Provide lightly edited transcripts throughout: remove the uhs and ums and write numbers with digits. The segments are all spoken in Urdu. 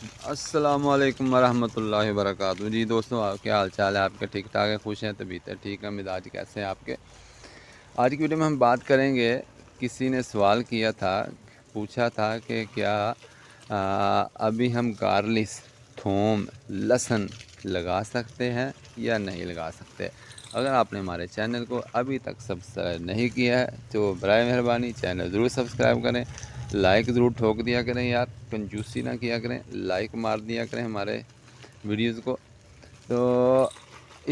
السلام علیکم ورحمۃ اللہ وبرکاتہ۔ جی دوستوں، آپ کیا حال چال ہے؟ آپ کے ٹھیک ٹھاک ہے؟ خوش ہیں؟ طبیعت ہے ٹھیک ہے؟ مزاج کیسے ہیں آپ کے؟ آج کی ویڈیو میں ہم بات کریں گے، کسی نے سوال کیا تھا، پوچھا تھا کہ کیا ابھی ہم گارلک، تھوم، لہسن لگا سکتے ہیں یا نہیں لگا سکتے؟ اگر آپ نے ہمارے چینل کو ابھی تک سبسکرائب نہیں کیا ہے تو برائے مہربانی چینل ضرور سبسکرائب کریں، لائک ضرور ٹھوک دیا کریں یار، کنجوسی نہ کیا کریں، لائک مار دیا کریں ہمارے ویڈیوز کو۔ تو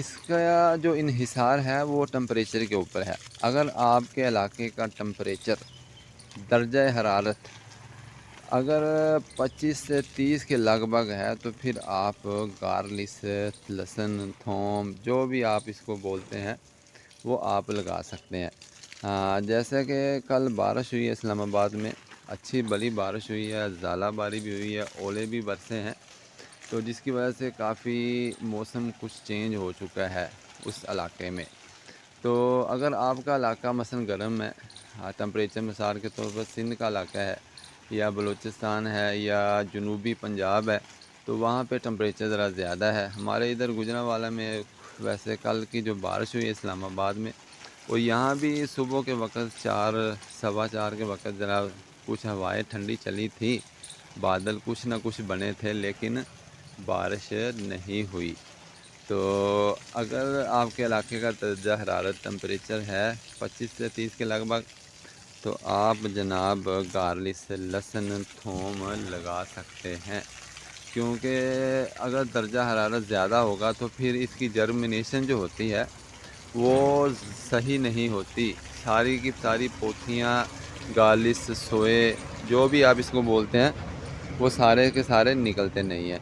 اس کا جو انحصار ہے وہ ٹمپریچر کے اوپر ہے۔ اگر آپ کے علاقے کا ٹمپریچر، درجہ حرارت اگر 25 سے 30 کے لگ بھگ ہے تو پھر آپ گارلک، لہسن، تھوم، جو بھی آپ اس کو بولتے ہیں وہ آپ لگا سکتے ہیں۔ جیسا کہ کل بارش ہوئی ہے اسلام آباد میں، اچھی بڑی بارش ہوئی ہے، ژالہ باری بھی ہوئی ہے، اولے بھی برسے ہیں، تو جس کی وجہ سے کافی موسم کچھ چینج ہو چکا ہے اس علاقے میں۔ تو اگر آپ کا علاقہ مثلا گرم ہے، ٹمپریچر مثال کے طور پر سندھ کا علاقہ ہے یا بلوچستان ہے یا جنوبی پنجاب ہے، تو وہاں پہ ٹمپریچر ذرا زیادہ ہے۔ ہمارے ادھر گوجرانوالہ میں ویسے کل کی جو بارش ہوئی ہے اسلام آباد میں، وہ یہاں بھی صبح کے وقت 4، 4:15 کے وقت ذرا کچھ ہوائیں ٹھنڈی چلی تھی، بادل کچھ نہ کچھ بنے تھے، لیکن بارش نہیں ہوئی۔ تو اگر آپ کے علاقے کا درجہ حرارت ٹمپریچر ہے 25 سے 30 کے لگ بھگ، تو آپ جناب گارلک، لہسن، تھوم لگا سکتے ہیں، کیونکہ اگر درجہ حرارت زیادہ ہوگا تو پھر اس کی جرمنیشن جو ہوتی ہے وہ صحیح نہیں ہوتی، ساری کی ساری پوتیاں، گارلک، سوئے، جو بھی آپ اس کو بولتے ہیں، وہ سارے کے سارے نکلتے نہیں ہیں،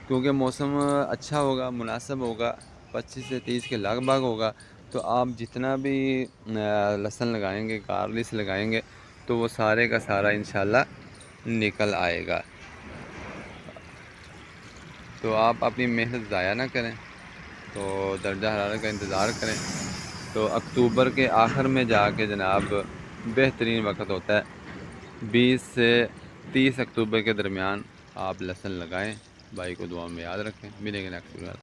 کیونکہ موسم اچھا ہوگا، مناسب ہوگا، 25 سے 30 کے لگ بھگ ہوگا، تو آپ جتنا بھی لہسن لگائیں گے، گارلک لگائیں گے، تو وہ سارے کا سارا انشاءاللہ نکل آئے گا۔ تو آپ اپنی محنت ضائع نہ کریں، تو درجہ حرارت کا انتظار کریں۔ تو اکتوبر کے آخر میں جا کے جناب بہترین وقت ہوتا ہے، 20 سے 30 اکتوبر کے درمیان آپ لہسن لگائیں۔ بھائی کو دعا میں یاد رکھیں، ملیں گے نیکسٹ ویڈیو میں۔